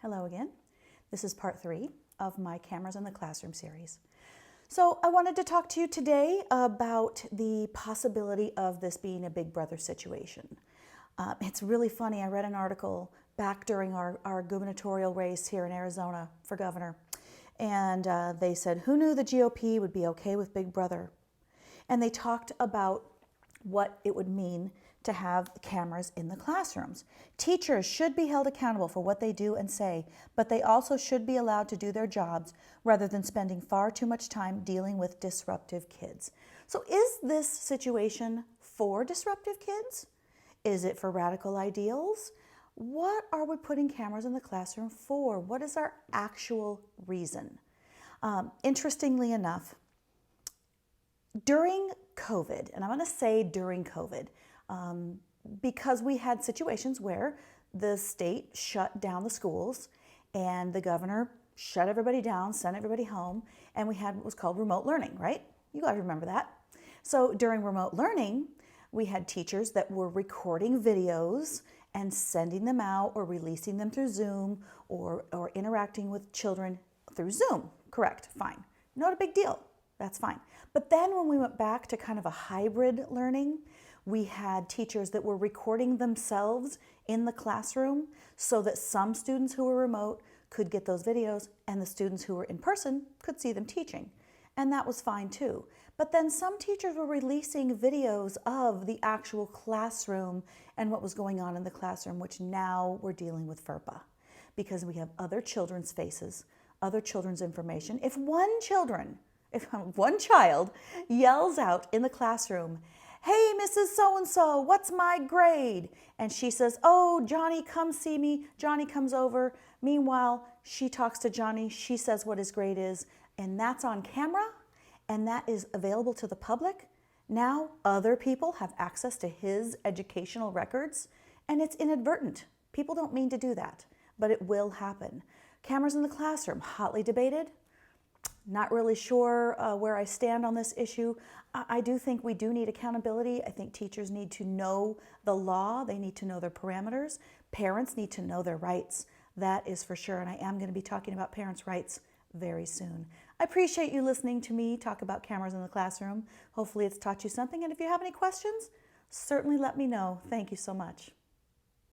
Hello again. This is part 3 of my Cameras in the Classroom series. So I wanted to talk to you today about the possibility of this being a Big Brother situation. It's really funny. I read an article back during our gubernatorial race here in Arizona for governor, and they said, who knew the GOP would be okay with Big Brother? And they talked about what it would mean to have cameras in the classrooms. Teachers should be held accountable for what they do and say, but they also should be allowed to do their jobs rather than spending far too much time dealing with disruptive kids. So is this situation for disruptive kids? Is it for radical ideals? What are we putting cameras in the classroom for? What is our actual reason? Interestingly enough, during COVID, and I'm going to say during COVID, because we had situations where the state shut down the schools and the governor shut everybody down, sent everybody home, and we had what was called remote learning, right? You guys remember that. So during remote learning, we had teachers that were recording videos and sending them out or releasing them through Zoom or interacting with children through Zoom. Correct, fine. Not a big deal. That's fine. But then when we went back to kind of a hybrid learning, we had teachers that were recording themselves in the classroom so that some students who were remote could get those videos and the students who were in person could see them teaching. And that was fine too. But then some teachers were releasing videos of the actual classroom and what was going on in the classroom, which now we're dealing with FERPA because we have other children's faces, other children's information. If one child yells out in the classroom, "Hey, Mrs. So-and-so, what's my grade?" And she says, "Oh, Johnny, come see me." Johnny comes over. Meanwhile, she talks to Johnny. She says what his grade is, and that's on camera, and that is available to the public. Now, other people have access to his educational records, and it's inadvertent. People don't mean to do that, but it will happen. Cameras in the classroom, hotly debated. Not really sure where I stand on this issue. I do think we do need accountability. I think teachers need to know the law. They need to know their parameters. Parents need to know their rights. That is for sure. And I am going to be talking about parents' rights very soon. I appreciate you listening to me talk about cameras in the classroom. Hopefully it's taught you something. And if you have any questions, certainly let me know. Thank you so much.